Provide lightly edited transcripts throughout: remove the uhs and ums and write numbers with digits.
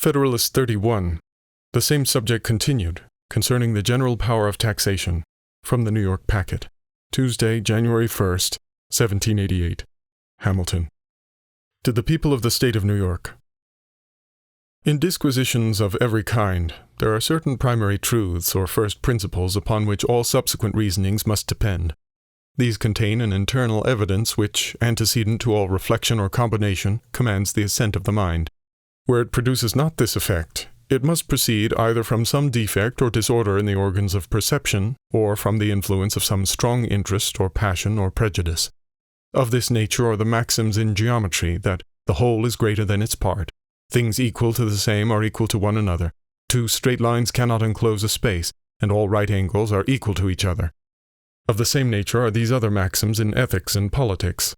Federalist 31. The same subject continued, concerning the General Power of Taxation, from the New York Packet, Tuesday, January 1st, 1788. Hamilton. To the People of the State of New York. In disquisitions of every kind, there are certain primary truths or first principles upon which all subsequent reasonings must depend. These contain an internal evidence which, antecedent to all reflection or combination, commands the assent of the mind. Where it produces not this effect, it must proceed either from some defect or disorder in the organs of perception, or from the influence of some strong interest or passion or prejudice. Of this nature are the maxims in geometry, that the whole is greater than its part, things equal to the same are equal to one another, two straight lines cannot enclose a space, and all right angles are equal to each other. Of the same nature are these other maxims in ethics and politics,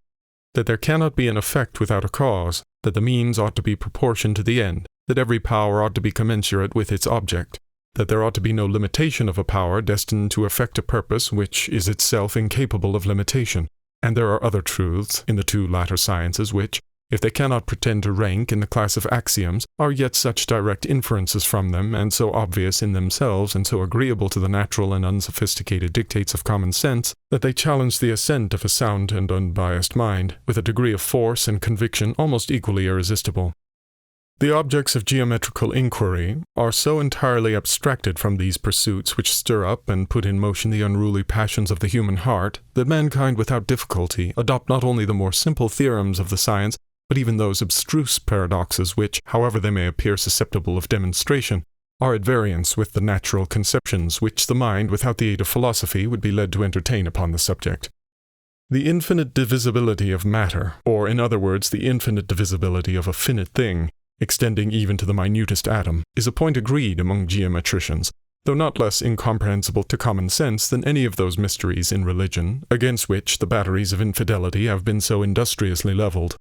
that there cannot be an effect without a cause, that the means ought to be proportioned to the end, that every power ought to be commensurate with its object, that there ought to be no limitation of a power destined to effect a purpose which is itself incapable of limitation, and there are other truths in the two latter sciences which, if they cannot pretend to rank in the class of axioms, are yet such direct inferences from them, and so obvious in themselves, and so agreeable to the natural and unsophisticated dictates of common sense, that they challenge the assent of a sound and unbiased mind, with a degree of force and conviction almost equally irresistible. The objects of geometrical inquiry are so entirely abstracted from these pursuits which stir up and put in motion the unruly passions of the human heart, that mankind without difficulty adopt not only the more simple theorems of the science, but even those abstruse paradoxes which, however they may appear susceptible of demonstration, are at variance with the natural conceptions which the mind, without the aid of philosophy, would be led to entertain upon the subject. The infinite divisibility of matter, or in other words, the infinite divisibility of a finite thing, extending even to the minutest atom, is a point agreed among geometricians, though not less incomprehensible to common sense than any of those mysteries in religion, against which the batteries of infidelity have been so industriously leveled.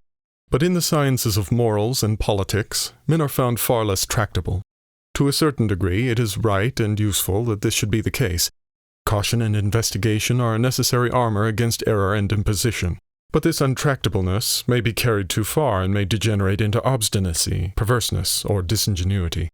But in the sciences of morals and politics, men are found far less tractable. To a certain degree, it is right and useful that this should be the case. Caution and investigation are a necessary armor against error and imposition. But this untractableness may be carried too far and may degenerate into obstinacy, perverseness, or disingenuity.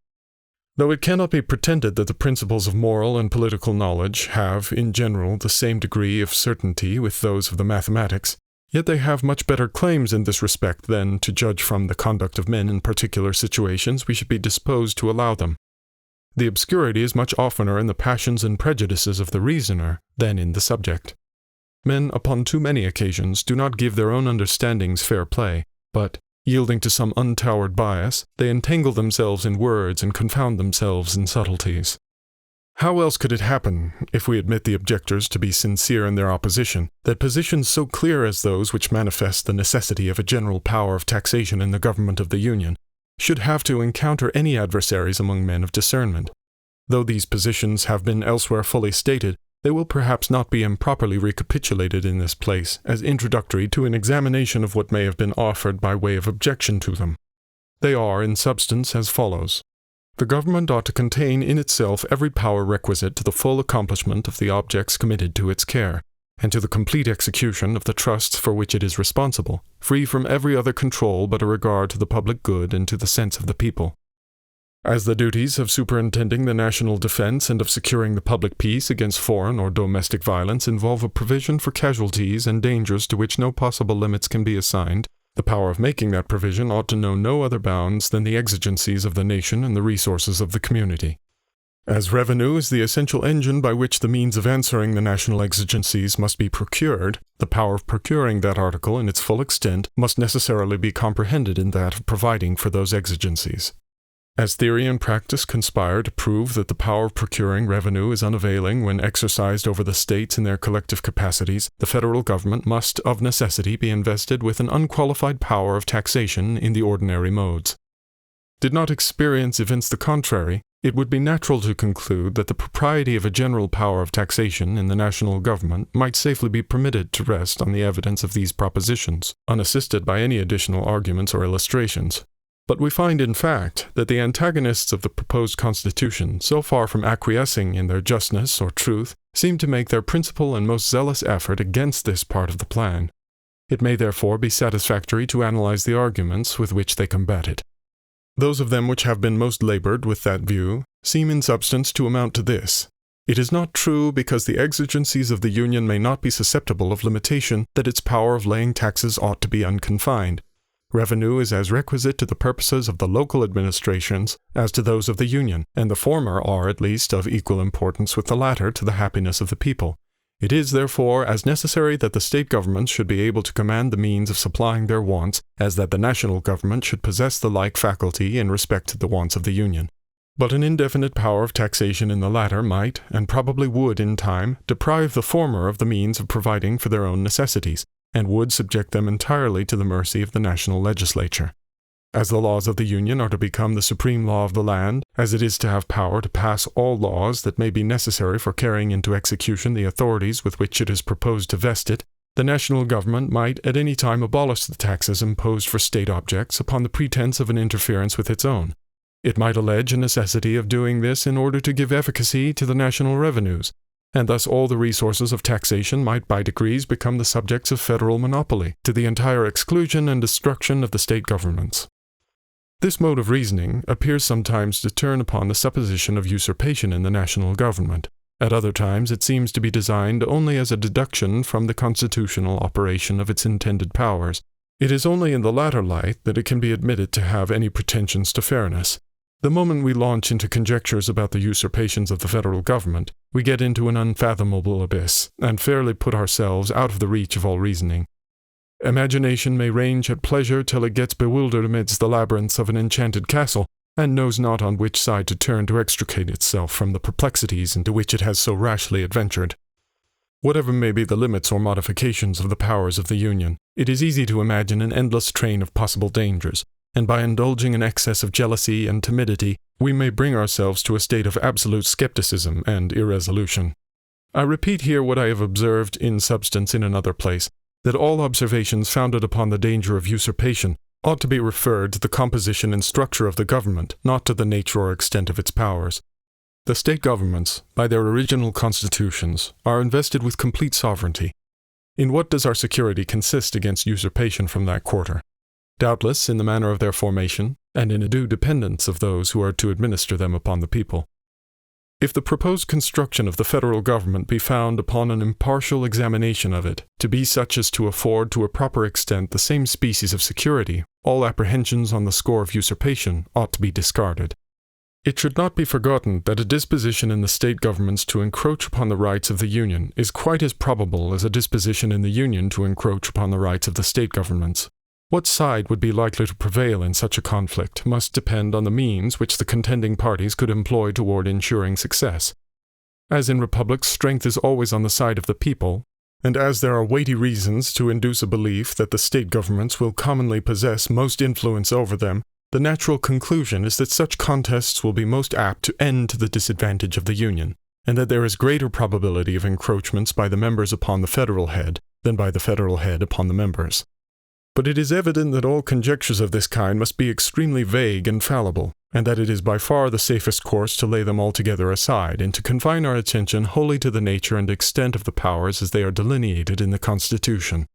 Though it cannot be pretended that the principles of moral and political knowledge have, in general, the same degree of certainty with those of the mathematics, yet they have much better claims in this respect than, to judge from the conduct of men in particular situations, we should be disposed to allow them. The obscurity is much oftener in the passions and prejudices of the reasoner than in the subject. Men, upon too many occasions, do not give their own understandings fair play, but, yielding to some untowered bias, they entangle themselves in words and confound themselves in subtleties. How else could it happen, if we admit the objectors to be sincere in their opposition, that positions so clear as those which manifest the necessity of a general power of taxation in the government of the Union should have to encounter any adversaries among men of discernment? Though these positions have been elsewhere fully stated, they will perhaps not be improperly recapitulated in this place as introductory to an examination of what may have been offered by way of objection to them. They are, in substance, as follows. The government ought to contain in itself every power requisite to the full accomplishment of the objects committed to its care, and to the complete execution of the trusts for which it is responsible, free from every other control but a regard to the public good and to the sense of the people. As the duties of superintending the national defense and of securing the public peace against foreign or domestic violence involve a provision for casualties and dangers to which no possible limits can be assigned, the power of making that provision ought to know no other bounds than the exigencies of the nation and the resources of the community. As revenue is the essential engine by which the means of answering the national exigencies must be procured, the power of procuring that article in its full extent must necessarily be comprehended in that of providing for those exigencies. As theory and practice conspire to prove that the power of procuring revenue is unavailing when exercised over the states in their collective capacities, the federal government must, of necessity, be invested with an unqualified power of taxation in the ordinary modes. Did not experience evince the contrary, it would be natural to conclude that the propriety of a general power of taxation in the national government might safely be permitted to rest on the evidence of these propositions, unassisted by any additional arguments or illustrations. But we find, in fact, that the antagonists of the proposed Constitution, so far from acquiescing in their justness or truth, seem to make their principal and most zealous effort against this part of the plan. It may therefore be satisfactory to analyze the arguments with which they combat it. Those of them which have been most labored with that view seem in substance to amount to this: it is not true, because the exigencies of the Union may not be susceptible of limitation, that its power of laying taxes ought to be unconfined. Revenue is as requisite to the purposes of the local administrations as to those of the Union, and the former are, at least, of equal importance with the latter to the happiness of the people. It is, therefore, as necessary that the state governments should be able to command the means of supplying their wants, as that the national government should possess the like faculty in respect to the wants of the Union. But an indefinite power of taxation in the latter might, and probably would in time, deprive the former of the means of providing for their own necessities, and would subject them entirely to the mercy of the national legislature. As the laws of the Union are to become the supreme law of the land, as it is to have power to pass all laws that may be necessary for carrying into execution the authorities with which it is proposed to vest it, the national government might at any time abolish the taxes imposed for state objects upon the pretense of an interference with its own. It might allege a necessity of doing this in order to give efficacy to the national revenues, and thus all the resources of taxation might by degrees become the subjects of federal monopoly, to the entire exclusion and destruction of the state governments. This mode of reasoning appears sometimes to turn upon the supposition of usurpation in the national government. At other times it seems to be designed only as a deduction from the constitutional operation of its intended powers. It is only in the latter light that it can be admitted to have any pretensions to fairness. The moment we launch into conjectures about the usurpations of the federal government, we get into an unfathomable abyss, and fairly put ourselves out of the reach of all reasoning. Imagination may range at pleasure till it gets bewildered amidst the labyrinths of an enchanted castle, and knows not on which side to turn to extricate itself from the perplexities into which it has so rashly adventured. Whatever may be the limits or modifications of the powers of the Union, it is easy to imagine an endless train of possible dangers, and by indulging an excess of jealousy and timidity, we may bring ourselves to a state of absolute skepticism and irresolution. I repeat here what I have observed in substance in another place, that all observations founded upon the danger of usurpation ought to be referred to the composition and structure of the government, not to the nature or extent of its powers. The state governments, by their original constitutions, are invested with complete sovereignty. In what does our security consist against usurpation from that quarter? Doubtless in the manner of their formation, and in a due dependence of those who are to administer them upon the people. If the proposed construction of the federal government be found upon an impartial examination of it to be such as to afford to a proper extent the same species of security, all apprehensions on the score of usurpation ought to be discarded. It should not be forgotten that a disposition in the state governments to encroach upon the rights of the Union is quite as probable as a disposition in the Union to encroach upon the rights of the state governments. What side would be likely to prevail in such a conflict must depend on the means which the contending parties could employ toward ensuring success. As in republics, strength is always on the side of the people, and as there are weighty reasons to induce a belief that the state governments will commonly possess most influence over them, the natural conclusion is that such contests will be most apt to end to the disadvantage of the Union, and that there is greater probability of encroachments by the members upon the federal head than by the federal head upon the members. But it is evident that all conjectures of this kind must be extremely vague and fallible, and that it is by far the safest course to lay them altogether aside, and to confine our attention wholly to the nature and extent of the powers as they are delineated in the Constitution.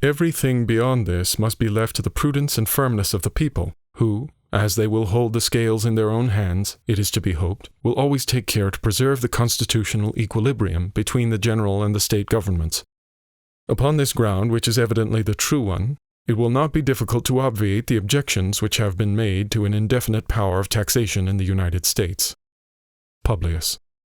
Everything beyond this must be left to the prudence and firmness of the people, who, as they will hold the scales in their own hands, it is to be hoped, will always take care to preserve the constitutional equilibrium between the general and the state governments. Upon this ground, which is evidently the true one, it will not be difficult to obviate the objections which have been made to an indefinite power of taxation in the United States. Publius.